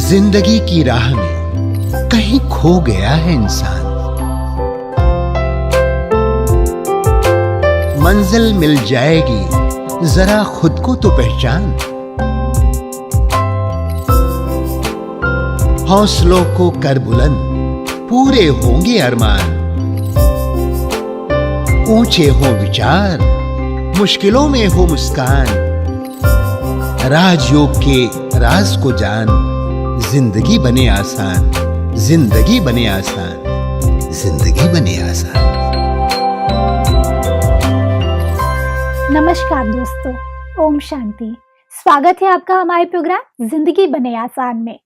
जिंदगी की राह में कहीं खो गया है इंसान। मंजिल मिल जाएगी, जरा खुद को तो पहचान। हौसलों को कर बुलंद, पूरे होंगे अरमान। ऊंचे हो विचार, मुश्किलों में हो मुस्कान। राजयोग के राज को जान, जिंदगी बने आसान, जिंदगी बने आसान, जिंदगी बने आसान। नमस्कार दोस्तों, ओम शांति। स्वागत है आपका हमारे प्रोग्राम जिंदगी बने आसान में।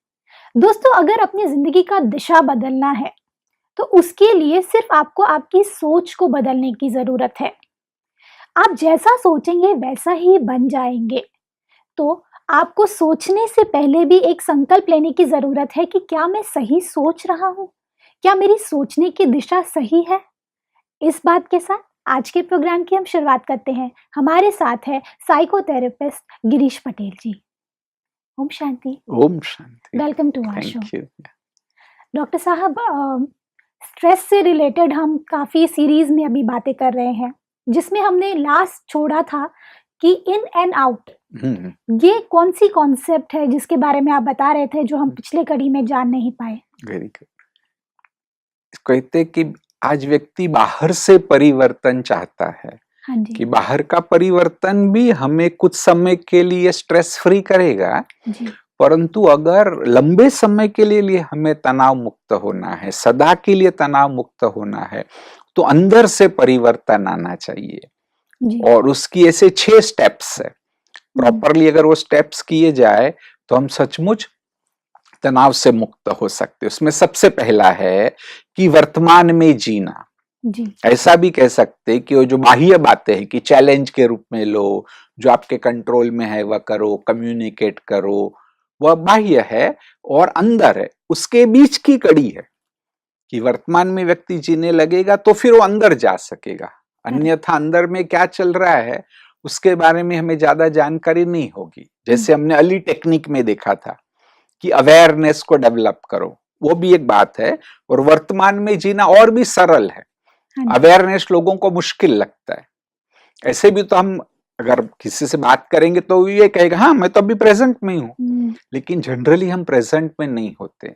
दोस्तों, अगर अपनी जिंदगी का दिशा बदलना है तो उसके लिए सिर्फ आपको आपकी सोच को बदलने की जरूरत है। आप जैसा सोचेंगे वैसा ही बन जाएंगे। तो आपको सोचने से पहले भी एक संकल्प लेने की जरूरत है कि क्या मैं सही सोच रहा हूँ, क्या मेरी सोचने की दिशा सही है। इस बात के साथ आज के प्रोग्राम की हम शुरुआत करते हैं। हमारे साथ है साइकोथेरेपिस्ट गिरीश पटेल जी। ओम शांति। ओम शांति। Welcome to our show. Thank you. Doctor साहब, स्ट्रेस से रिलेटेड हम काफी सीरीज में अभी बातें कर रहे हैं, जिसमें हमने लास्ट छोड़ा था कि इन एंड आउट, ये कौन सी कॉन्सेप्ट है जिसके बारे में आप बता रहे थे, जो हम पिछले कड़ी में जान नहीं पाए। Very good. कहते कि आज व्यक्ति बाहर से परिवर्तन चाहता है। हाँ जी। कि बाहर का परिवर्तन भी हमें कुछ समय के लिए स्ट्रेस फ्री करेगा जी। परंतु अगर लंबे समय के लिए हमें तनाव मुक्त होना है, सदा के लिए तनाव मुक्त होना है, तो अंदर से परिवर्तन आना चाहिए। जी। और उसकी ऐसे 6 स्टेप्स है। प्रॉपरली अगर वो स्टेप्स किए जाए तो हम सचमुच तनाव से मुक्त हो सकते। उसमें सबसे पहला है कि वर्तमान में जीना। जी। ऐसा भी कह सकते कि वो जो बाह्य बातें हैं कि चैलेंज के रूप में लो, जो आपके कंट्रोल में है वह करो, कम्युनिकेट करो, वह बाह्य है। और अंदर है, उसके बीच की कड़ी है कि वर्तमान में व्यक्ति जीने लगेगा तो फिर वो अंदर जा सकेगा। अन्यथा अंदर में क्या चल रहा है उसके बारे में हमें ज्यादा जानकारी नहीं होगी। जैसे हमने अली टेक्निक में देखा था कि अवेयरनेस को डेवलप करो, वो भी एक बात है। और वर्तमान में जीना और भी सरल है। अवेयरनेस लोगों को मुश्किल लगता है। ऐसे भी तो हम अगर किसी से बात करेंगे तो ये कहेगा हाँ मैं तो अभी प्रेजेंट में हूं, लेकिन जनरली हम प्रेजेंट में नहीं होते।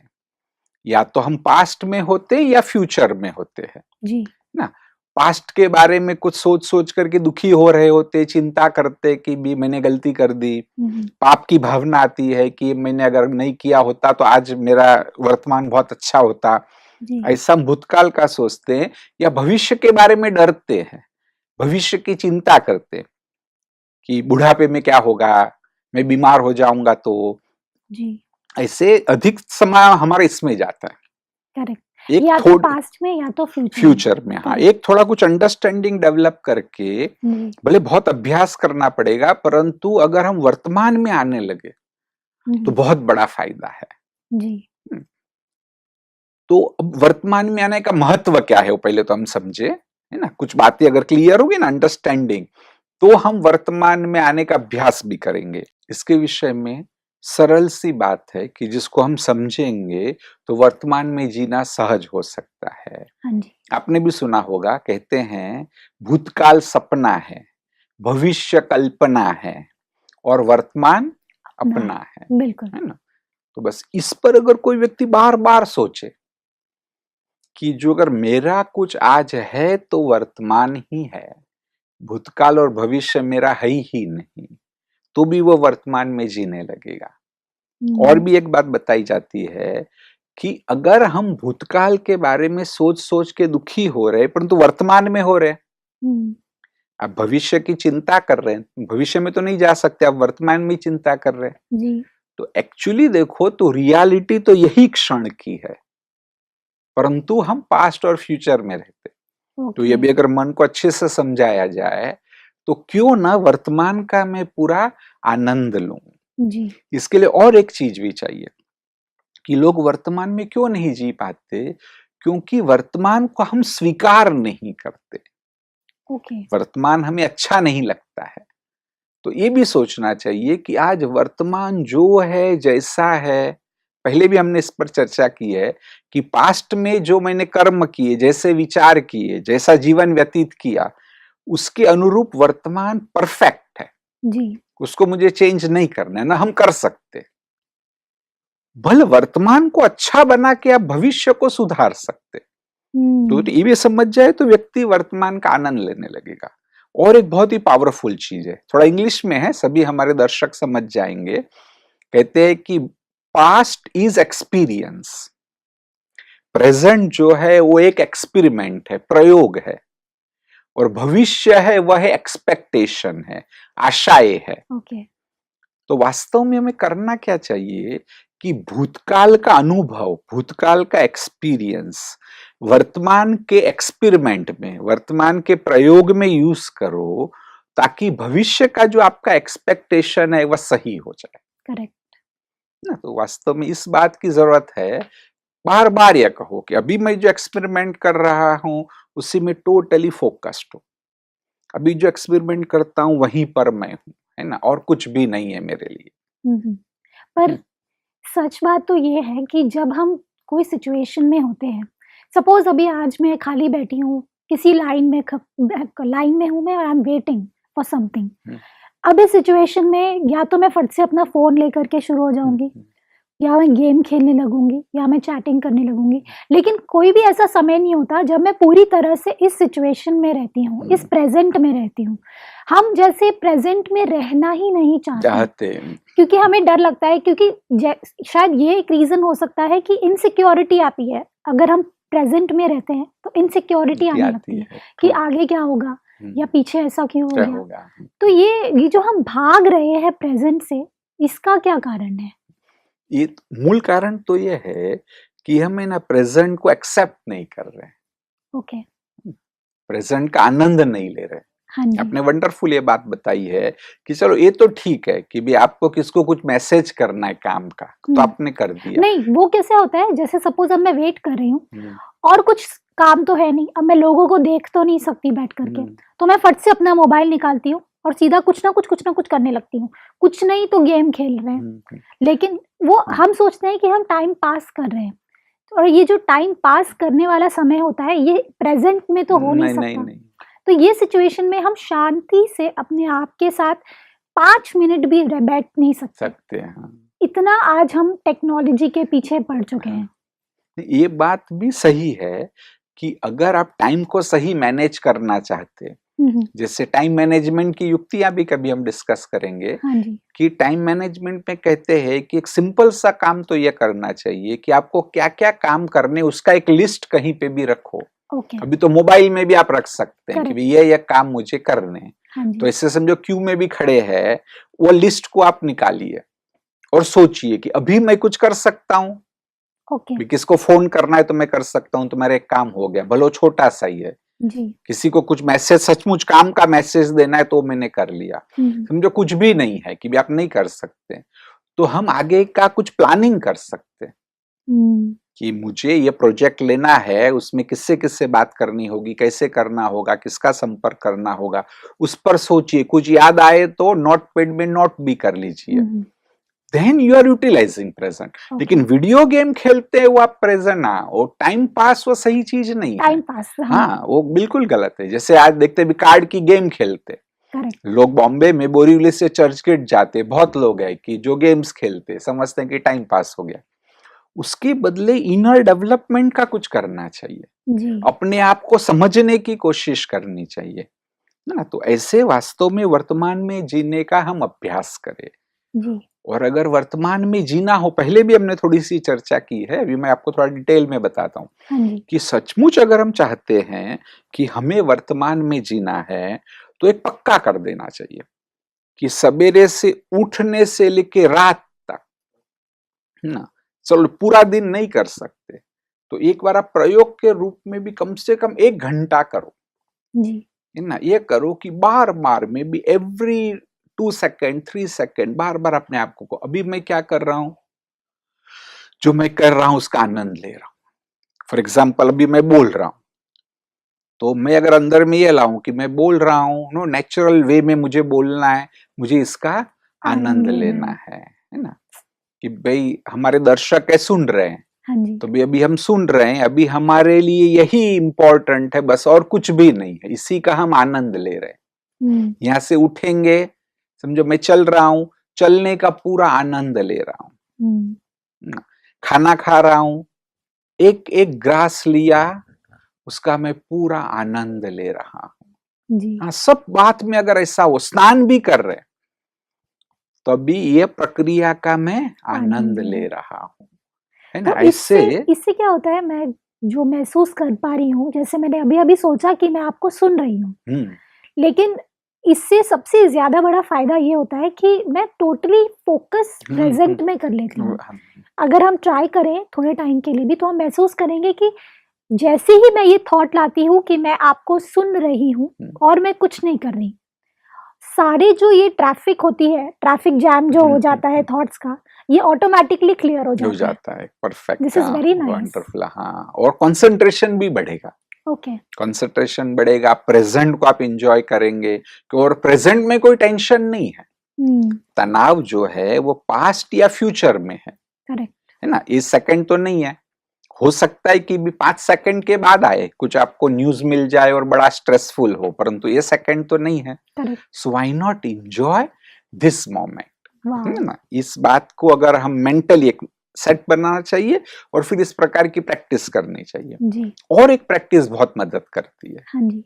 या तो हम पास्ट में होते या फ्यूचर में होते हैं जी। ना। पास्ट के बारे में कुछ सोच सोच करके दुखी हो रहे होते, चिंता करते कि भी मैंने गलती कर दी। पाप की भावना आती है कि मैंने अगर नहीं किया होता तो आज मेरा वर्तमान बहुत अच्छा होता। ऐसा हम भूतकाल का सोचते हैं। या भविष्य के बारे में डरते हैं, भविष्य की चिंता करते हैं कि बुढ़ापे में क्या होगा, मैं बीमार हो जाऊंगा तो। जी। ऐसे अधिक समय हमारा इसमें जाता है। करेक्ट। या तो पास्ट में या तो फ्यूचर में। हाँ, एक थोड़ा कुछ अंडरस्टैंडिंग डेवलप करके, भले बहुत अभ्यास करना पड़ेगा परंतु अगर हम वर्तमान में आने लगे तो बहुत बड़ा फायदा है। जी। तो अब वर्तमान में आने का महत्व क्या है वो पहले तो हम समझे, है ना। कुछ बातें अगर क्लियर होगी ना, अंडरस्टैंडिंग, तो हम वर्तमान में आने का अभ्यास भी करेंगे। इसके विषय में सरल सी बात है कि जिसको हम समझेंगे तो वर्तमान में जीना सहज हो सकता है। हाँ जी। आपने भी सुना होगा, कहते हैं भूतकाल सपना है, भविष्य कल्पना है और वर्तमान अपना है। बिल्कुल, है ना। तो बस इस पर अगर कोई व्यक्ति बार बार सोचे कि जो अगर मेरा कुछ आज है तो वर्तमान ही है, भूतकाल और भविष्य मेरा है ही नहीं, तो भी वो वर्तमान में जीने लगेगा। और भी एक बात बताई जाती है कि अगर हम भूतकाल के बारे में सोच सोच के दुखी हो रहे परंतु वर्तमान में हो रहे, अब भविष्य की चिंता कर रहे हैं, भविष्य में तो नहीं जा सकते, आप वर्तमान में चिंता कर रहे हैं, तो एक्चुअली देखो तो रियलिटी तो यही क्षण की है परंतु हम पास्ट और फ्यूचर में रहते। तो ये भी अगर मन को अच्छे से समझाया जाए तो क्यों ना वर्तमान का मैं पूरा आनंद लूं। जी। इसके लिए और एक चीज भी चाहिए कि लोग वर्तमान में क्यों नहीं जी पाते, क्योंकि वर्तमान को हम स्वीकार नहीं करते। वर्तमान हमें अच्छा नहीं लगता है। तो ये भी सोचना चाहिए कि आज वर्तमान जो है, जैसा है, पहले भी हमने इस पर चर्चा की है कि पास्ट में जो मैंने कर्म किए, जैसे विचार किए, जैसा जीवन व्यतीत किया, उसके अनुरूप वर्तमान परफेक्ट है। जी। उसको मुझे चेंज नहीं करना है, ना हम कर सकते। भले वर्तमान को अच्छा बना के आप भविष्य को सुधार सकते। तो ये भी समझ जाए तो व्यक्ति वर्तमान का आनंद लेने लगेगा। और एक बहुत ही पावरफुल चीज है, थोड़ा इंग्लिश में है, सभी हमारे दर्शक समझ जाएंगे। कहते हैं कि पास्ट इज एक्सपीरियंस, प्रेजेंट जो है वो एक एक्सपेरिमेंट है, प्रयोग है, और भविष्य है वह है एक्सपेक्टेशन है, आशाएं है। ओके। तो वास्तव में हमें करना क्या चाहिए कि भूतकाल का अनुभव, भूतकाल का एक्सपीरियंस वर्तमान के एक्सपेरिमेंट में, वर्तमान के प्रयोग में यूज करो, ताकि भविष्य का जो आपका एक्सपेक्टेशन है वह सही हो जाए। करेक्ट। ना, तो वास्तव में इस बात की जरूरत है, बार बार यह कहो कि अभी मैं जो एक्सपेरिमेंट कर रहा हूं उसी में टोटली फोकस्ड हूं, अभी जो एक्सपेरिमेंट करता हूं वहीं पर मैं हूं, है ना, और कुछ भी नहीं है मेरे लिए। पर सच बात तो ये है कि जब हम कोई सिचुएशन में होते हैं, सपोज अभी आज मैं खाली बैठी हूँ, किसी लाइन में हूँ मैं, और I am waiting for something. अब इस सिचुएशन में या तो मैं फट से अपना फोन लेकर के शुरू हो जाऊंगी, या मैं गेम खेलने लगूंगी, या मैं चैटिंग करने लगूंगी। लेकिन कोई भी ऐसा समय नहीं होता जब मैं पूरी तरह से इस सिचुएशन में रहती हूँ, इस प्रेजेंट में रहती हूँ। हम जैसे प्रेजेंट में रहना ही नहीं चाहते, क्योंकि हमें डर लगता है, क्योंकि शायद ये एक रीजन हो सकता है कि इनसिक्योरिटी आती है। अगर हम प्रेजेंट में रहते हैं तो इनसिक्योरिटी आने लगती है कि आगे क्या होगा, या पीछे ऐसा क्यों हो गया। तो ये जो हम भाग रहे हैं प्रेजेंट से, इसका क्या कारण है? ये मूल कारण तो ये है कि हम ना प्रेजेंट को एक्सेप्ट नहीं कर रहे हैं। ओके। प्रेजेंट का आनंद नहीं ले रहे। हाँ जी। आपने वंडरफुल ये बात बताई है कि चलो ये तो ठीक है कि भी आपको किसको कुछ मैसेज करना है काम का, तो आपने कर दिया। नहीं, वो कैसे होता है, जैसे सपोज अब मैं वेट कर रही हूँ और कुछ काम तो है नहीं, अब मैं लोगों को देख तो नहीं सकती बैठ करके, तो मैं फट से अपना मोबाइल निकालती हूँ और सीधा कुछ ना कुछ करने लगती हूँ। कुछ नहीं तो गेम खेल रहे हैं, लेकिन वो हम सोचते हैं कि हम टाइम पास कर रहे हैं, और ये जो टाइम पास करने वाला समय होता है ये प्रेजेंट में तो हो नहीं सकता। नहीं। तो ये सिचुएशन में हम शांति से अपने आप के साथ 5 मिनट भी बैठ नहीं सकते हैं। इतना आज हम टेक्नोलॉजी के पीछे पड़ चुके हैं। ये बात भी सही है कि अगर आप टाइम को सही मैनेज करना चाहते, जैसे टाइम मैनेजमेंट की युक्तियां भी कभी हम डिस्कस करेंगे। हाँ जी। कि टाइम मैनेजमेंट में कहते हैं कि एक सिंपल सा काम तो ये करना चाहिए कि आपको क्या क्या काम करने, उसका एक लिस्ट कहीं पे भी रखो। अभी तो मोबाइल में भी आप रख सकते हैं कि ये काम मुझे करने हैं। हाँ, तो ऐसे समझो क्यू में भी खड़े हैं, वो लिस्ट को आप निकालिए और सोचिए कि अभी मैं कुछ कर सकता हूँ। किसको फोन करना है तो मैं कर सकता हूँ, तो मेरा एक काम हो गया, भलो छोटा सा ही है। जी। किसी को कुछ मैसेज, सचमुच काम का मैसेज देना है तो मैंने कर लिया। समझो कुछ भी नहीं है कि भी आप नहीं कर सकते, तो हम आगे का कुछ प्लानिंग कर सकते कि मुझे ये प्रोजेक्ट लेना है, उसमें किससे किससे बात करनी होगी, कैसे करना होगा, किसका संपर्क करना होगा, उस पर सोचिए। कुछ याद आए तो नोटपैड में नोट भी कर लीजिए। Then you are utilizing present. लेकिन वीडियो गेम खेलते हैं वो आप प्रेजेंट ना, वो टाइम पास, वो सही चीज नहीं टाइम पास। हाँ, वो बिल्कुल गलत है। जैसे आज देखते भी कार्ड की गेम खेलते लोग, बॉम्बे में बोरीवली से चर्च गेट जाते बहुत लोग हैं कि जो गेम्स खेलते, समझते हैं कि टाइम पास हो गया। उसके बदले इनर डेवलपमेंट का कुछ करना चाहिए जी। अपने आप को समझने की कोशिश करनी चाहिए ना। तो ऐसे वास्तव में वर्तमान में जीने का हम अभ्यास करें जी। और अगर वर्तमान में जीना हो, पहले भी हमने थोड़ी सी चर्चा की है, अभी मैं आपको थोड़ा डिटेल में बताता हूँ। हाँ, कि सचमुच अगर हम चाहते हैं कि हमें वर्तमान में जीना है तो एक पक्का कर देना चाहिए कि सवेरे से उठने से लेके रात तक ना, चलो पूरा दिन नहीं कर सकते तो एक बार आप प्रयोग के रूप में भी कम से कम 1 घंटा करो जी। है ना। ये करो कि बार बार में भी एवरी 2 सेकेंड 3 सेकेंड बार बार अपने आप को अभी मैं क्या कर रहा हूं, जो मैं कर रहा हूं उसका आनंद ले रहा हूं। फॉर एग्जाम्पल अभी मैं बोल रहा हूं, तो मैं अगर अंदर में ये लाऊं कि मैं बोल रहा हूं, नो नेचुरल वे में मुझे बोलना है, मुझे इसका आनंद लेना है ना। कि भाई हमारे दर्शक है, सुन रहे हैं, हाँ जी। तो अभी हम सुन रहे हैं, अभी हमारे लिए यही इम्पोर्टेंट है, बस और कुछ भी नहीं है, इसी का हम आनंद ले रहे हैं। यहाँ से उठेंगे, समझो मैं चल रहा हूँ, चलने का पूरा आनंद ले रहा हूँ। खाना खा रहा हूँ, एक एक ग्रास लिया, उसका मैं पूरा आनंद ले रहा हूँ जी। हाँ, सब बात में अगर ऐसा हो, स्नान भी कर रहे तो अभी ये प्रक्रिया का मैं आनंद ले रहा हूँ, है ना। तो ऐसे इससे क्या होता है, मैं जो महसूस कर पा रही हूँ, जैसे मैंने अभी सोचा कि मैं आपको सुन रही हूँ, लेकिन इससे सबसे ज्यादा बड़ा फायदा ये होता है कि मैं टोटली फोकस प्रेजेंट में कर लेती हूँ। अगर हम ट्राई करें थोड़े टाइम के लिए भी, तो हम महसूस करेंगे कि जैसे ही मैं ये थॉट लाती हूँ कि मैं आपको सुन रही हूँ और मैं कुछ नहीं कर रही, सारे जो ये ट्रैफिक होती है, ट्रैफिक जैम जो हो जाता है थॉट्स का, ये ऑटोमेटिकली क्लियर हो जाता है। Perfect, this is very nice, wonderful. हाँ, और कंसंट्रेशन भी बढ़ेगा। ओके, कंसंट्रेशन बढ़ेगा, प्रेजेंट को आप एंजॉय करेंगे, और प्रेजेंट में कोई टेंशन नहीं है। तनाव जो है वो पास्ट या फ्यूचर में है, करेक्ट, है ना। इस सेकंड तो नहीं है, हो सकता है कि भी 5 सेकंड के बाद आए, कुछ आपको न्यूज मिल जाए और बड़ा स्ट्रेसफुल हो, परंतु ये सेकंड तो नहीं है। So why not enjoy this moment, है ना। इस बात को अगर हम मेंटली एक सेट बनाना चाहिए और फिर इस प्रकार की प्रैक्टिस करनी चाहिए जी। और एक प्रैक्टिस बहुत मदद करती है, हाँ जी।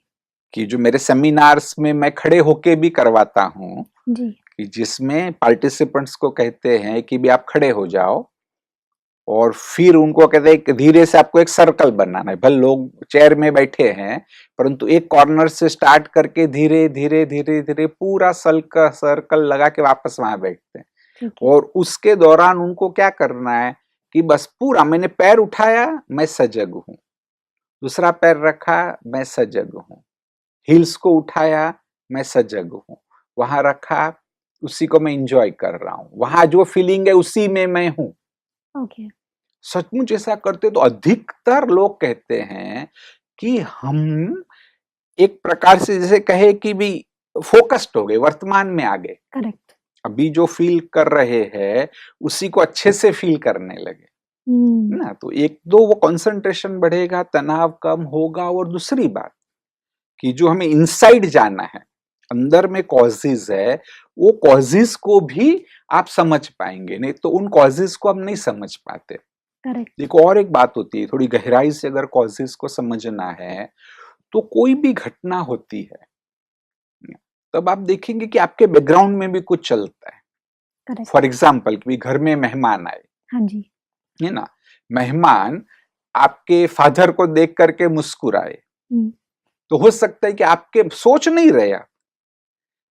कि जो मेरे सेमिनार्स में मैं खड़े होके भी करवाता हूँ, जी। कि जिसमें पार्टिसिपेंट्स को कहते हैं कि भी आप खड़े हो जाओ, और फिर उनको कहते हैं कि धीरे से आपको एक सर्कल बनाना है। भले लोग चेयर में बैठे हैं, परंतु एक कॉर्नर से स्टार्ट करके धीरे धीरे धीरे धीरे पूरा सर्कल लगा के वापस वहां बैठते हैं। और उसके दौरान उनको क्या करना है कि बस पूरा, मैंने पैर उठाया, मैं सजग हूं, दूसरा पैर रखा, मैं सजग हूं, हिल्स को उठाया, मैं सजग हूं, वहां रखा, उसी को मैं इंजॉय कर रहा हूं, वहां जो फीलिंग है उसी में मैं हूं। ओके। सचमुच ऐसा करते तो अधिकतर लोग कहते हैं कि हम एक प्रकार से जैसे कहे कि भी फोकस्ड हो गए, वर्तमान में आ गए। करेक्ट। अभी जो फील कर रहे हैं उसी को अच्छे से फील करने लगे ना। तो एक दो वो कंसंट्रेशन बढ़ेगा, तनाव कम होगा। और दूसरी बात कि जो हमें इनसाइड जाना है, अंदर में कॉजेज है, वो कॉजेज को भी आप समझ पाएंगे, नहीं तो उन कॉजेज को हम नहीं समझ पाते। करेक्ट। एक और एक बात होती है, थोड़ी गहराई से अगर कॉजेज को समझना है, तो कोई भी घटना होती है तब आप देखेंगे कि आपके बैकग्राउंड में भी कुछ चलता है। फॉर एग्जाम्पल कि घर में मेहमान आए, हाँ जी, है ना, मेहमान आपके फादर को देख करके मुस्कुराए, तो हो सकता है कि आपके सोच नहीं रहे,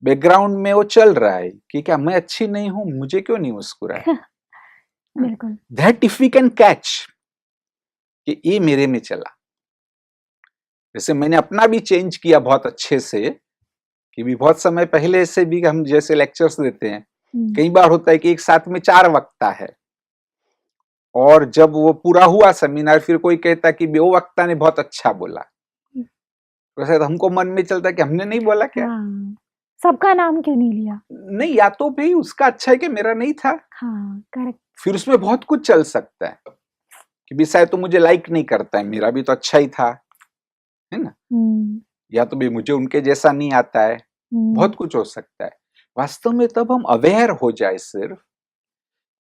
बैकग्राउंड में वो चल रहा है कि क्या मैं अच्छी नहीं हूं, मुझे क्यों नहीं मुस्कुराया। बिल्कुल। That if we can catch कि ये मेरे में चला। जैसे मैंने अपना भी चेंज किया बहुत अच्छे से, कि भी बहुत समय पहले से भी हम जैसे लेक्चर्स देते हैं, कई बार होता है कि एक साथ में 4 वक्ता है, और जब वो पूरा हुआ सेमिनार, फिर कोई कहता कि वो वक्ता ने बहुत अच्छा बोला, वैसे तो हमको मन में चलता है कि हमने नहीं बोला क्या। सबका नाम क्यों नहीं लिया? नहीं, या तो भाई उसका अच्छा है कि मेरा नहीं था। हाँ, करेक्ट। फिर उसमें बहुत कुछ चल सकता है कि भी शायद तो मुझे लाइक नहीं करता है, मेरा भी तो अच्छा ही था, है ना। या तो भी मुझे उनके जैसा नहीं आता है, बहुत कुछ हो सकता है। वास्तव में तब हम अवेयर हो जाए सिर्फ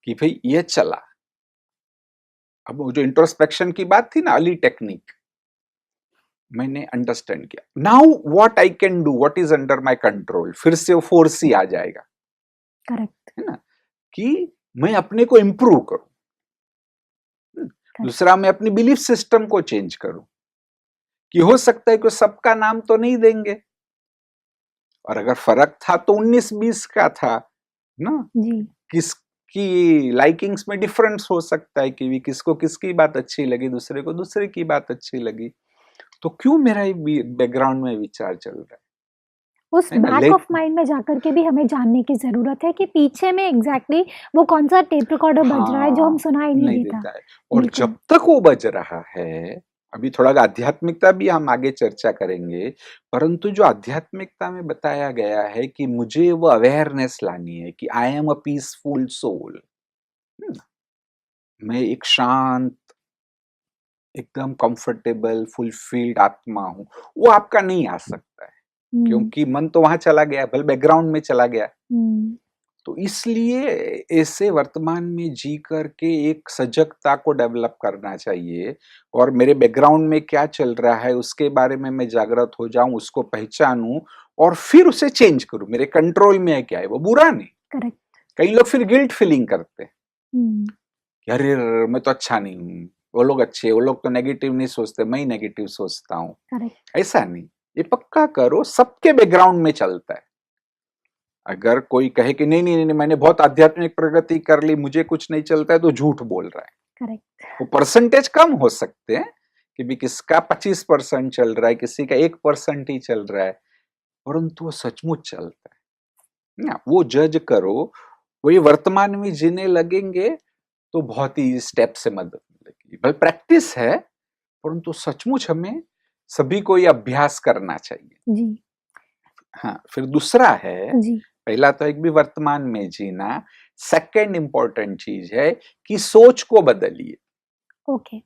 कि भाई ये चला। अब वो जो इंट्रोस्पेक्शन की बात थी ना, अर्ली टेक्निक, मैंने अंडरस्टैंड किया। Now what I can do, what is under my control, फिर से वो 4C आ जाएगा। करेक्ट, है ना, कि मैं अपने को इंप्रूव करूं। दूसरा, मैं अपनी बिलीफ सिस्टम को चेंज करूं, कि हो सकता है कि सबका नाम तो नहीं देंगे, और अगर फर्क था तो 19-20 का था ना जी। किसकी लाइकिंग्स में डिफरेंस हो सकता है, कि किसको किसकी बात अच्छी लगी, दूसरे को दूसरे की बात अच्छी लगी, तो क्यों मेरा बैकग्राउंड में विचार चल रहा है। उस बैक ऑफ माइंड में जाकर के भी हमें जानने की जरूरत है कि पीछे में एग्जैक्टली वो कौन सा टेप रिकॉर्डर बज रहा है जो हम सुनाई नहीं देता है। और जब तक वो बज रहा है, अभी थोड़ा आध्यात्मिकता भी हम आगे चर्चा करेंगे, परंतु जो आध्यात्मिकता में बताया गया है कि मुझे वो अवेयरनेस लानी है कि I am a peaceful soul, मैं एक शांत, एकदम कंफर्टेबल, फुलफिल्ड आत्मा हूँ, वो आपका नहीं आ सकता है, क्योंकि मन तो वहां चला गया, भले बैकग्राउंड में चला गया। तो इसलिए ऐसे वर्तमान में जी करके एक सजगता को डेवलप करना चाहिए, और मेरे बैकग्राउंड में क्या चल रहा है उसके बारे में मैं जागृत हो जाऊं, उसको पहचानूं और फिर उसे चेंज करूं। मेरे कंट्रोल में है क्या है, वो बुरा नहीं। करेक्ट। कई लोग फिर गिल्ट फीलिंग करते हैं कि अरे मैं तो अच्छा नहीं हूँ, वो लोग अच्छे, वो लोग तो नेगेटिव नहीं सोचते, मैं ही नेगेटिव सोचता हूँ। करेक्ट। ऐसा नहीं, ये पक्का करो, सबके बैकग्राउंड में चलता है। अगर कोई कहे कि नहीं नहीं नहीं मैंने बहुत आध्यात्मिक प्रगति कर ली, मुझे कुछ नहीं चलता है, तो झूठ बोल रहा है। करेक्ट। वो परसेंटेज कम हो सकते हैं कि भी किसका 25% चल रहा है, किसी का 1% ही चल रहा है, परंतु वो सचमुच चलता है ना। वो जज करो, वो ये वर्तमान में जीने लगेंगे तो बहुत ही स्टेप से मदद मिलेगी। बल प्रैक्टिस है, परंतु सचमुच हमें सभी को ये अभ्यास करना चाहिए जी। हाँ। फिर दूसरा है, जी। पहला तो एक भी वर्तमान में जीना, सेकंड इंपॉर्टेंट चीज है कि सोच को बदलिए। Okay.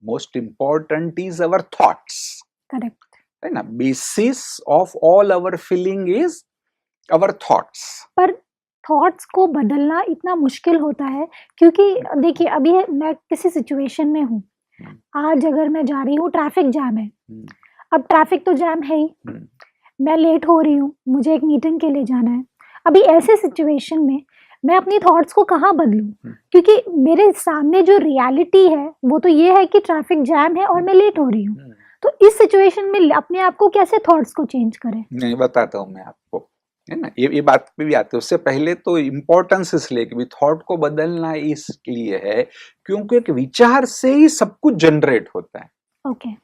Most important is our thoughts, correct है ना। Basis of all our feeling is our thoughts. पर थॉट्स को बदलना इतना मुश्किल होता है, क्योंकि देखिए अभी मैं किसी सिचुएशन में हूँ, आज अगर मैं जा रही हूँ, ट्रैफिक जैम है, अब ट्रैफिक तो जैम है ही, मैं लेट हो रही हूँ, मुझे एक मीटिंग के लिए जाना है। अभी ऐसे सिचुएशन में मैं अपनी थॉट्स को कहाँ बदलूं, क्योंकि मेरे सामने जो रियलिटी है वो तो ये है कि ट्रैफिक जैम है और मैं लेट हो रही हूँ। तो इस सिचुएशन में अपने आप को कैसे थॉट्स को चेंज करें? नहीं, बताता हूँ मैं आपको, है ना। ये बात पे भी आते हैं। उससे पहले तो इम्पोर्टेंस इसलिए कि थॉट को बदलना इसलिए है क्योंकि एक विचार से ही सब कुछ जनरेट होता है। ओके।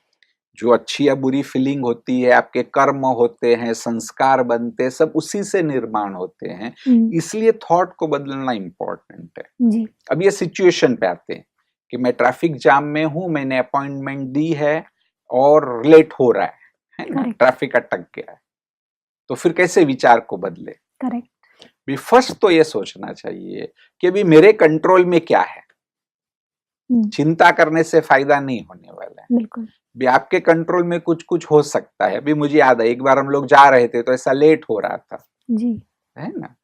जो अच्छी या बुरी फीलिंग होती है, आपके कर्म होते हैं, संस्कार बनते हैं, सब उसी से निर्माण होते हैं। इसलिए थॉट को बदलना इंपॉर्टेंट है जी। अब ये सिचुएशन पे आते हैं कि मैं ट्रैफिक जाम में हूं, मैंने अपॉइंटमेंट दी है और लेट हो रहा है ना, ट्रैफिक अटक गया है, तो फिर कैसे विचार को बदले? करेक्ट। भी फर्स्ट तो ये सोचना चाहिए कि अभी मेरे कंट्रोल में क्या है। चिंता करने से फायदा नहीं होने वाला है। बिल्कुल। भी आपके कंट्रोल में कुछ कुछ हो सकता है। अभी मुझे याद है, एक बार हम लोग जा रहे थे तो ऐसा लेट हो रहा था, जी, है ना,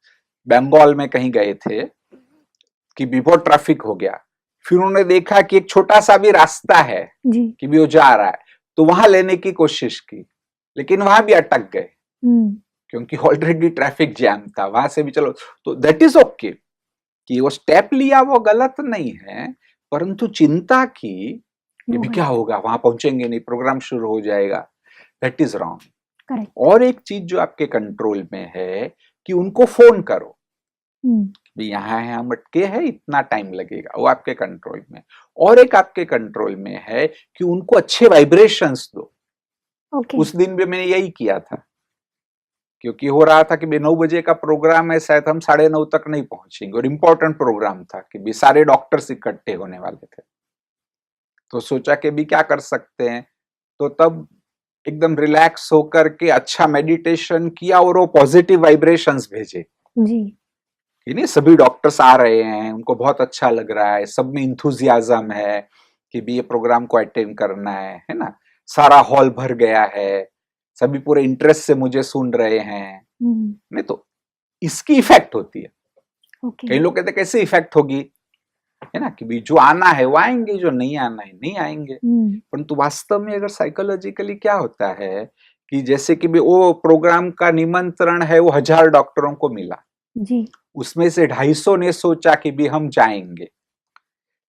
बंगाल में कहीं गए थे कि बहुत ट्रैफिक हो गया। फिर उन्होंने देखा कि एक छोटा सा भी रास्ता है जी, कि भी वो जा रहा है, तो वहां लेने की कोशिश की, लेकिन वहां भी अटक गए क्योंकि ऑलरेडी ट्रैफिक जैम था। वहां से भी चलो, तो दैट इज ओके कि वो स्टेप लिया, वो गलत नहीं है, परंतु चिंता की कि भी क्या होगा, वहां पहुंचेंगे नहीं, प्रोग्राम शुरू हो जाएगा, दैट इज रॉन्ग। और एक चीज जो आपके कंट्रोल में है कि उनको फोन करो, भी यहाँ है, हम अटके हैं, इतना टाइम लगेगा, वो आपके कंट्रोल में। और एक आपके कंट्रोल में है कि उनको अच्छे वाइब्रेशंस दो। उस दिन भी मैंने यही किया था, क्योंकि हो रहा था कि 9 बजे का प्रोग्राम है, शायद हम 9:30 तक नहीं पहुंचेंगे, और इम्पोर्टेंट प्रोग्राम था कि भी सारे डॉक्टर्स इकट्ठे होने वाले थे। तो सोचा कि भी क्या कर सकते हैं, तो तब एकदम रिलैक्स होकर के अच्छा मेडिटेशन किया और वो पॉजिटिव वाइब्रेशंस भेजे जी। नहीं, सभी डॉक्टर्स आ रहे हैं, उनको बहुत अच्छा लग रहा है, सब में इंथुजियाज्म है कि भी ये प्रोग्राम को अटेंड करना है ना। सारा हॉल भर गया है, सभी पूरे इंटरेस्ट से मुझे सुन रहे हैं। नहीं तो इसकी इफेक्ट होती है। कई लोग कहते कैसे इफेक्ट होगी, है ना, कि भी जो आना है वो आएंगे, जो नहीं आना है नहीं आएंगे। परंतु वास्तव में अगर साइकोलॉजिकली क्या होता है कि जैसे कि भी वो प्रोग्राम का निमंत्रण है, वो 1000 डॉक्टरों को मिला जी, उसमें से 250 ने सोचा कि भी हम जाएंगे,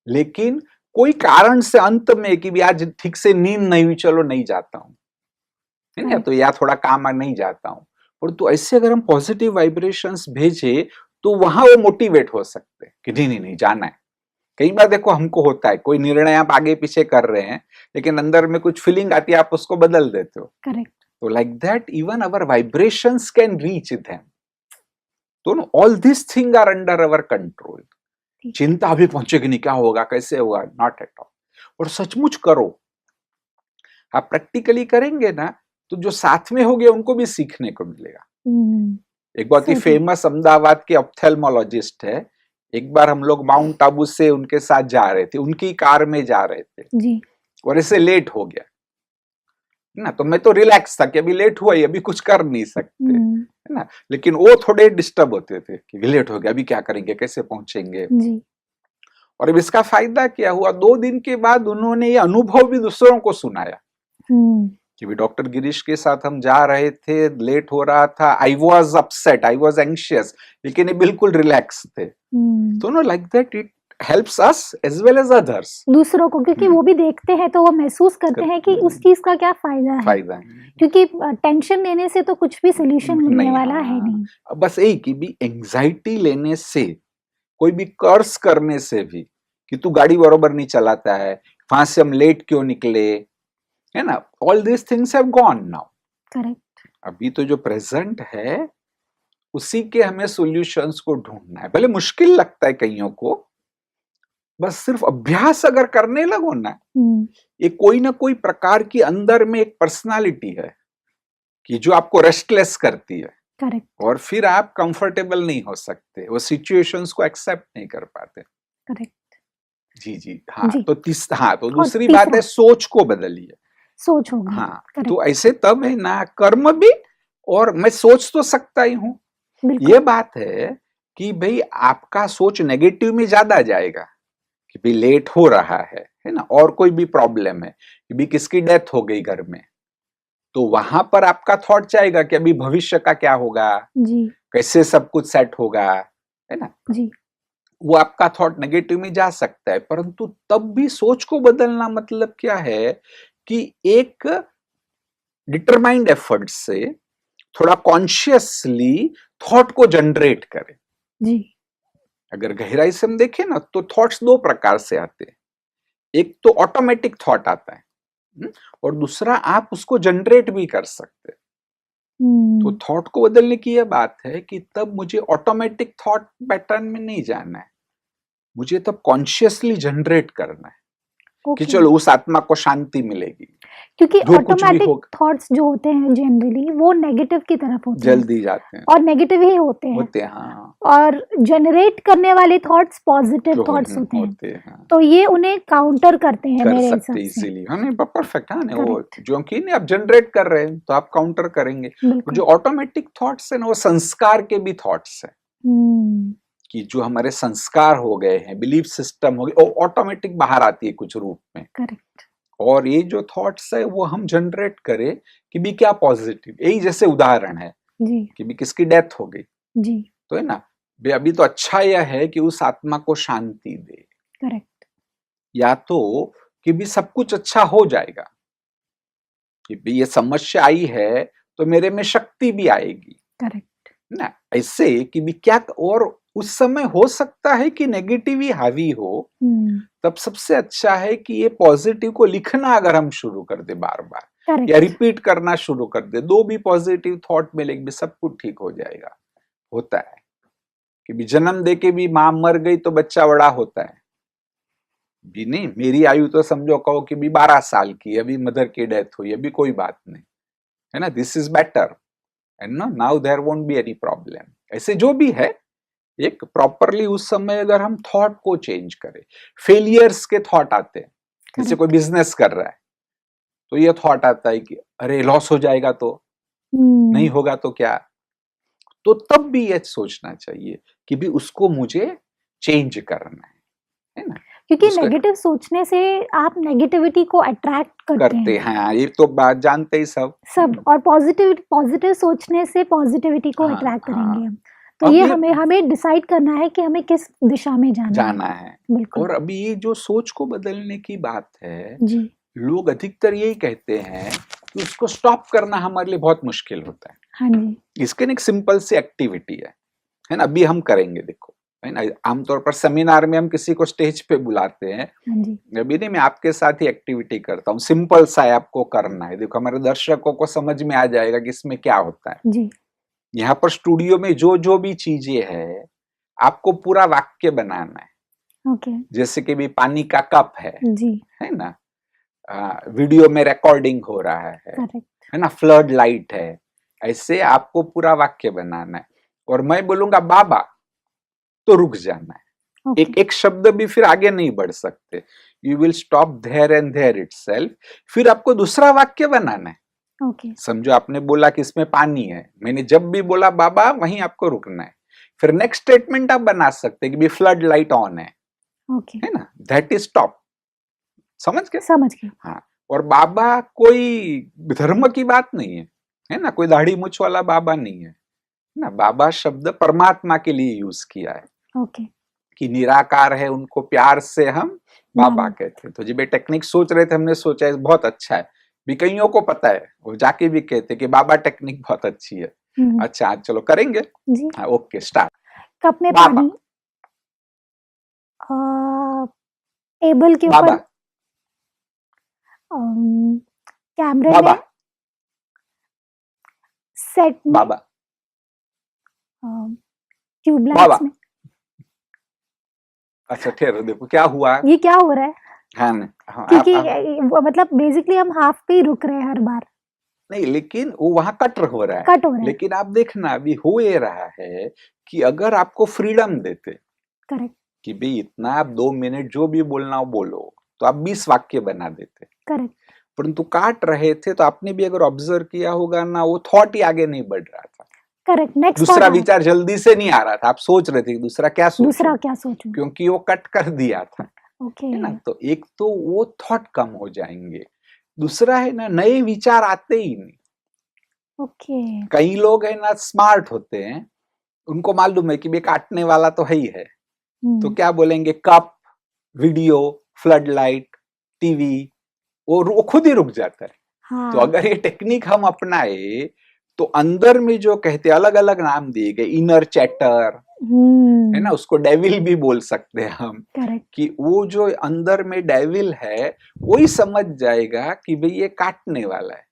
लेकिन कोई कारण से अंत में कि भी आज ठीक से नींद नहीं हुई, चलो नहीं जाता हूं, है ना, तो या थोड़ा काम नहीं जाता हूं। परंतु ऐसे अगर हम पॉजिटिव वाइब्रेशंस भेजे तो वहां वो मोटिवेट हो सकते हैं कि नहीं नहीं नहीं जाना है। कई बार देखो हमको होता है, कोई निर्णय आप आगे पीछे कर रहे हैं, लेकिन अंदर में कुछ फीलिंग आती है, आप उसको बदल देते हो। करेक्ट। तो like that even our vibrations can reach them. तो all this thing are under our control. चिंता भी पहुंचेगी नहीं, क्या होगा, कैसे होगा, नॉट एट ऑल। और सचमुच करो, आप प्रैक्टिकली करेंगे ना, तो जो साथ में हो गए उनको भी सीखने को मिलेगा। एक बहुत ही फेमस अहमदाबाद के ऑप्थेल्मोलॉजिस्ट है, एक बार हम लोग माउंट आबू से उनके साथ जा रहे थे, उनकी कार में जा रहे थे जी। और ऐसे लेट हो गया ना, तो मैं तो रिलैक्स था कि अभी लेट हुआ ही, अभी कुछ कर नहीं सकते, है ना। लेकिन वो थोड़े डिस्टर्ब होते थे कि लेट हो गया, अभी क्या करेंगे, कैसे पहुंचेंगे। जी। और अब इसका फायदा क्या हुआ, 2 दिन के बाद उन्होंने ये अनुभव भी दूसरों को सुनाया कि भी डॉक्टर गिरीश के साथ हम जा रहे थे, लेट हो रहा था, I was upset, I was anxious, लेकिन ये बिल्कुल रिलैक्स थे। तो no like that it helps us as well as others, दूसरों को, क्योंकि वो भी देखते हैं तो वो महसूस करते हैं कि उस चीज का क्या फायदा है, क्योंकि टेंशन लेने से तो कुछ भी सोल्यूशन मिलने वाला है नहीं। बस यही कि भी एंजाइटी लेने से, कोई भी कर्स करने से भी कि तू गाड़ी बरोबर नहीं चलाता है, वहां से हम लेट क्यों निकले, है ना, all this things have gone now. Correct. अभी तो जो प्रेजेंट है उसी के हमें सॉल्यूशंस को ढूंढना है, भले मुश्किल लगता है कईयों को, बस सिर्फ अभ्यास अगर करने लगो ना, ये कोई ना कोई प्रकार की अंदर में एक पर्सनालिटी है कि जो आपको रेस्टलेस करती है। करेक्ट। और फिर आप कंफर्टेबल नहीं हो सकते, वो सिचुएशंस को एक्सेप्ट नहीं कर पाते। करेक्ट। जी जी हाँ जी। तो तो दूसरी बात है, सोच को बदलिए। सोच होगी। हाँ तो ऐसे तब है ना, कर्म भी, और मैं सोच तो सकता ही हूँ। ये बात है कि भाई आपका सोच नेगेटिव में ज्यादा जाएगा कि भाई लेट हो रहा है ना, और कोई भी प्रॉब्लम है कि भाई किसकी डेथ हो गई घर में, तो वहां पर आपका थॉट जाएगा कि अभी भविष्य का क्या होगा जी, कैसे सब कुछ सेट होगा, है ना जी। वो आपका थॉट नेगेटिव में जा सकता है। परंतु तब भी सोच को बदलना मतलब क्या है कि एक डिटरमाइंड एफर्ट से थोड़ा कॉन्शियसली थॉट को जनरेट करें। जी। अगर गहराई से हम देखें ना तो थॉट्स 2 प्रकार से आते हैं, एक तो ऑटोमेटिक थॉट आता है और दूसरा आप उसको जनरेट भी कर सकते हैं। तो थॉट को बदलने की यह बात है कि तब मुझे ऑटोमेटिक थॉट पैटर्न में नहीं जाना है, मुझे तब कॉन्शियसली जनरेट करना है कि चलो उस आत्मा को शांति मिलेगी, क्योंकि ऑटोमेटिक थॉट्स जो होते हैं जनरली वो नेगेटिव की तरफ होते हैं, जल्दी जाते हैं और नेगेटिव ही होते हैं। हाँ। और जनरेट करने वाले थॉट्स पॉजिटिव थॉट्स होते हैं, तो ये उन्हें काउंटर करते हैं मेरे हिसाब से। इजीली हमें परफेक्ट है ना, वो जो कि नहीं आप जनरेट कर रहे हैं तो आप काउंटर करेंगे। जो ऑटोमेटिक थॉट्स है ना वो संस्कार के भी थॉट्स है कि जो हमारे संस्कार हो गए हैं, बिलीफ सिस्टम हो गए, वो ऑटोमेटिक बाहर आती है कुछ रूप में। करेक्ट। और ये जो थॉट्स है वो हम जनरेट करें कि भी क्या पॉजिटिव, यही जैसे उदाहरण है जी, कि भी किसकी डेथ हो गई जी, तो है ना, अभी तो अच्छा यह है कि उस आत्मा को शांति दे। करेक्ट। या तो कि भी सब कुछ अच्छा हो जाएगा, कि भी ये समस्या आई है तो मेरे में शक्ति भी आएगी। करेक्ट ना, ऐसे कि भी क्या, और उस समय हो सकता है कि नेगेटिव ही हावी हो, तब सबसे अच्छा है कि ये पॉजिटिव को लिखना अगर हम शुरू कर दे बार बार या रिपीट करना शुरू कर दे, 2 भी पॉजिटिव थॉट में लेके भी सब कुछ ठीक हो जाएगा। होता है कि भी जन्म दे के भी मां मर गई तो बच्चा बड़ा होता है भी नहीं, मेरी आयु तो समझो कहो कि भी 12 साल की, अभी मदर की डेथ हुई, अभी कोई बात नहीं, है ना, this is better and no now there won't be any problem. ऐसे जो भी है एक प्रॉपरली उस समय अगर हम थॉट को चेंज करें, फेलियर्स के थॉट आते हैं, जैसे कोई बिजनेस कर रहा है तो ये थॉट आता है कि अरे लॉस हो जाएगा तो नहीं होगा तो क्या, तो तब भी ये सोचना चाहिए कि भी उसको मुझे चेंज करना है ना, क्योंकि नेगेटिव सोचने से आप नेगेटिविटी को अट्रैक्ट करते हैं। हाँ, ये तो बात जानते ही सब। और पॉजिटिव सोचने से पॉजिटिविटी को अट्रैक्ट करेंगे हम। तो ये हमें डिसाइड करना है कि हमें किस दिशा में जाना है। बिल्कुल। और अभी ये जो सोच को बदलने की बात है जी, लोग अधिकतर यही कहते हैं कि उसको स्टॉप करना हमारे लिए बहुत मुश्किल होता है। हाँ जी। इसके एक सिंपल सी एक्टिविटी है ना, अभी हम करेंगे, देखो है ना, आमतौर पर सेमिनार में हम किसी को स्टेज पे बुलाते हैं, अभी नहीं मैं आपके साथ ही एक्टिविटी करता हूँ, सिंपल सा है, आपको करना है, देखो हमारे दर्शकों को समझ में आ जाएगा कि इसमें क्या होता है जी। यहाँ पर स्टूडियो में जो भी चीजें है आपको पूरा वाक्य बनाना है। ओके। जैसे कि भी पानी का कप है जी, है ना, वीडियो में रिकॉर्डिंग हो रहा है ना, फ्लड लाइट है, ऐसे आपको पूरा वाक्य बनाना है। और मैं बोलूंगा बाबा तो रुक जाना है, ओके एक शब्द भी फिर आगे नहीं बढ़ सकते। You will stop there and there itself. फिर आपको दूसरा वाक्य बनाना है। ओके समझो आपने बोला कि इसमें पानी है, मैंने जब भी बोला बाबा वहीं आपको रुकना है। फिर नेक्स्ट स्टेटमेंट आप बना सकते हैं कि भी फ्लड लाइट ऑन ओके है ना, दैट इज स्टॉप। समझ गए? समझ गए। हाँ। और बाबा कोई धर्म की बात नहीं है ना, कोई दाढ़ी मूछ वाला बाबा नहीं है ना। बाबा शब्द परमात्मा के लिए यूज किया है ओके कि निराकार है, उनको प्यार से हम बाबा बाबा। कहते हैं। तो जब ये टेक्निक सोच रहे थे हमने सोचा है बहुत अच्छा है, भी कईयों को पता है, वो जाके भी कहते कि बाबा टेक्निक बहुत अच्छी है। अच्छा आज चलो करेंगे। जी हाँ, ओके स्टार्ट। कप में बाबा। पानी टेबल के बाबा ऊपर कैमरे बाबा में सेट में बाबा ट्यूबलाइट्स बाबा। में। अच्छा ठहरो, देखो क्या हुआ। ये क्या हो रहा है? हाँ न, हाँ क्योंकि आप मतलब बेसिकली हम हाफ पे ही रुक रहे हैं हर बार। नहीं, लेकिन वो वहां कट हो रहा है। कट हो रहा है। लेकिन आप देखना अभी हो ये रहा है कि अगर आपको फ्रीडम देते करेक्ट कि भाई इतना आप 2 मिनट जो भी बोलना हो बोलो, तो आप 20 वाक्य बना देते। करेक्ट परंतु काट रहे थे तो आपने भी अगर ऑब्जर्व किया होगा ना, वो थॉट ही आगे नहीं बढ़ रहा था। करेक्ट नेक्स्ट दूसरा विचार जल्दी से नहीं आ रहा था, आप सोच रहे थे कि दूसरा क्या दूसरा सोचूं, क्या सोचूं। क्योंकि वो कट कर दिया था, ओके है ना। तो एक तो वो थॉट कम हो जाएंगे, दूसरा है ना नए विचार आते ही नहीं। ओके कई लोग है ना स्मार्ट होते हैं, उनको मालूम है कि ये काटने वाला तो है ही है, तो क्या बोलेंगे cup, video, flood light, TV, वो खुद ही रुक जाता है। हाँ तो अगर ये टेक्निक हम अपनाए तो अंदर में जो कहते अलग अलग नाम दिए गए, इनर चैटर है ना, उसको डेविल भी बोल सकते हैं हम, करेक्ट कि वो जो अंदर में डेविल है वही समझ जाएगा कि भाई ये काटने वाला है,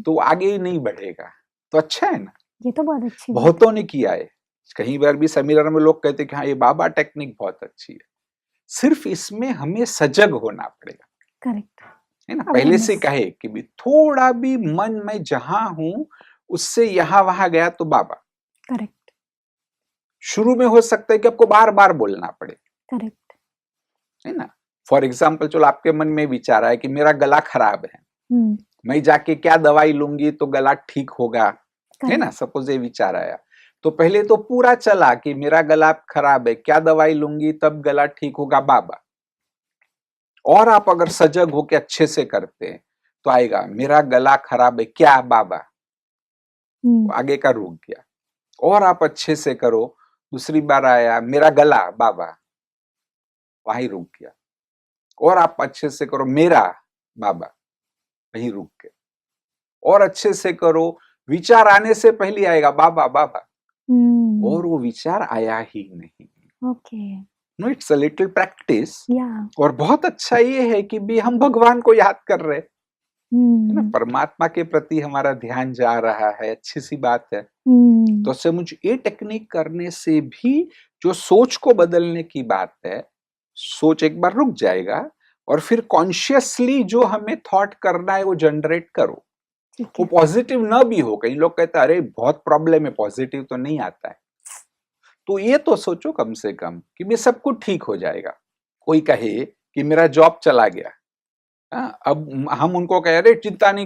तो आगे ही नहीं बढ़ेगा। तो अच्छा है ना, ये तो बहुत अच्छी बात बहुतों ने किया है। कहीं बार भी सेमिनार में लोग कहते हैं कि हाँ ये बाबा टेक्निक बहुत अच्छी है। सिर्फ इसमें हमें सजग होना पड़ेगा, करेक्ट है ना। पहले से कहे कि भी थोड़ा भी मन में जहां हूं उससे यहां वहां गया तो बाबा। करेक्ट शुरू में हो सकता है कि आपको बार बार बोलना पड़े, करेक्ट है ना। फॉर एग्जाम्पल चलो आपके मन में विचार आया कि मेरा गला खराब है, मैं जाके क्या दवाई लूंगी तो गला ठीक होगा, है ना। सपोज ये विचार आया, तो पहले तो पूरा चला कि मेरा गला खराब है, क्या दवाई लूंगी तब गला ठीक होगा बाबा। और आप अगर सजग होके अच्छे से करते हैं तो आएगा मेरा गला खराब है क्या बाबा, आगे का रुक गया। और आप अच्छे से करो, दूसरी बार आया मेरा गला बाबा, वहीं रुक गया। और आप अच्छे से करो मेरा बाबा, वहीं रुक गए। और अच्छे से करो, विचार आने से पहले आएगा बाबा बाबा, और वो विचार आया ही नहीं। Okay no it's a little practice. या और बहुत अच्छा ये है कि भी हम भगवान को याद कर रहे है ना, परमात्मा के प्रति हमारा ध्यान जा रहा है, अच्छी सी बात है। तो से मुझे ये टेक्निक करने से भी जो सोच को बदलने की बात है, सोच एक बार रुक जाएगा और फिर कॉन्शियसली जो हमें थॉट करना है वो जनरेट करो। वो पॉजिटिव ना भी हो, कई लोग कहते हैं अरे बहुत प्रॉब्लम है, पॉजिटिव तो नहीं आता है, तो ये तो सोचो कम से कम कि भी सब कुछ ठीक हो जाएगा। कोई कहे कि मेरा जॉब चला गया, अब हम उनको कह रहे चिंता नहीं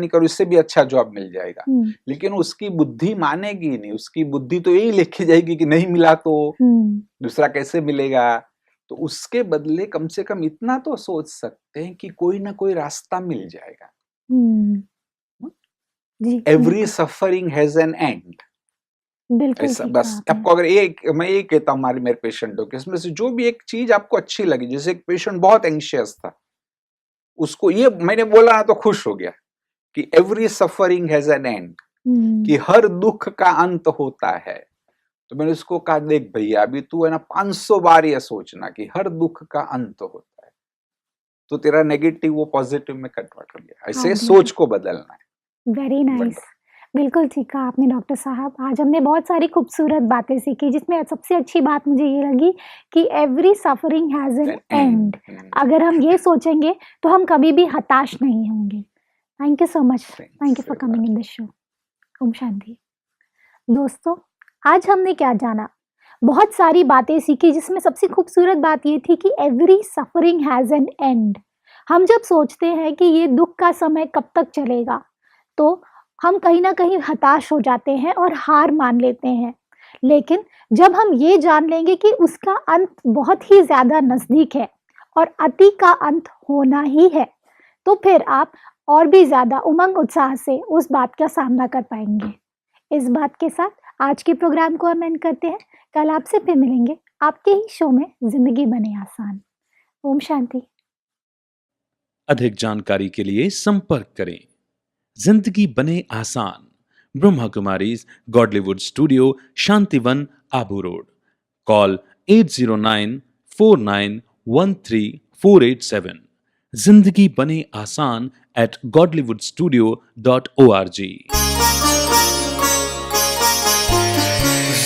करो, इससे भी अच्छा जॉब मिल जाएगा। लेकिन उसकी बुद्धि मानेगी नहीं, उसकी बुद्धि तो यही लेके जाएगी कि नहीं मिला तो दूसरा कैसे मिलेगा। तो उसके बदले कम से कम इतना तो सोच सकते हैं कि कोई ना कोई रास्ता मिल जाएगा। Every suffering has an and. ऐसा बस आपको अगर मैं ये कहता हूँ हमारे मेरे पेशेंटों के, इसमें से जो भी एक चीज आपको अच्छी लगी, जैसे एक पेशेंट बहुत एंशियस था, उसको ये मैंने बोला ना तो खुश हो गया कि every suffering has an and, कि हर दुख का अंत होता है। तो मैंने उसको कहा देख भैया अभी तू है ना 500 बार ये सोचना कि हर दुख का अंत होता है, तो तेरा नेगेटिव वो पॉजिटिव में कन्वर्ट हो गया। ऐसे सोच को बदलना है। वेरी नाइस, बिल्कुल ठीक कहा आपने डॉक्टर साहब। आज हमने बहुत सारी खूबसूरत बातें सीखी, जिसमें सबसे अच्छी बात मुझे ये लगी कि every suffering has an and. अगर हम ये सोचेंगे तो हम कभी भी हताश नहीं होंगे। Thank you so much, thank you for coming in the show. Om Shanti. दोस्तों, आज हमने क्या जाना? बहुत सारी बातें सीखी, जिसमें सबसे खूबसूरत बात ये थी कि every suffering has an and. हम जब सोचते हैं कि ये दुख का समय कब तक चलेगा, तो हम कहीं ना कहीं हताश हो जाते हैं और हार मान लेते हैं। लेकिन जब हम ये जान लेंगे कि उसका अंत बहुत ही ज़्यादा नज़दीक है और अति का अंत होना ही है, तो फिर आप और भी ज़्यादा उमंग उत्साह से उस बात का सामना कर पाएंगे। इस बात के साथ आज के प्रोग्राम को हम एंड करते हैं। कल आपसे फिर मिलेंगे आपके ही शो में जिंदगी बने आसान। ओम शांति। अधिक जानकारी के लिए संपर्क करें। जिंदगी बने आसान, Brahma Kumaris Godlywood studio, Shantivan, Abu road. Call 809491347। जिंदगी बने आसान @godlywoodstudio.org।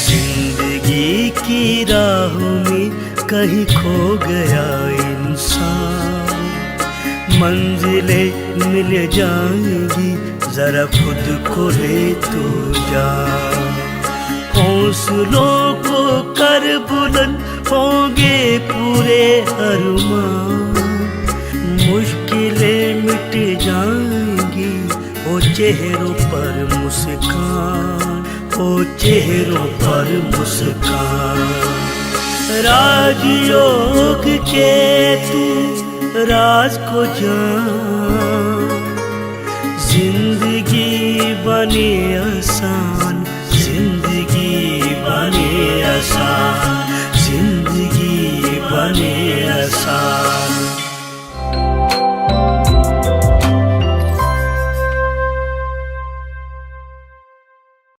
जिंदगी की राहों में कहीं खो गया इंसान, मंजिलें मिल जाएंगी, जरा खुद को ले तो जा। हौसलों को कर बुलंद, होंगे पूरे अरमान, मुश्किलें मिट जाएंगी, ओ चेहरों पर मुस्कान, ओ चेहरों पर मुस्कान। राजयोग के तू राज को जान, जिंदगी बने आसान, जिंदगी बने आसान, जिंदगी बने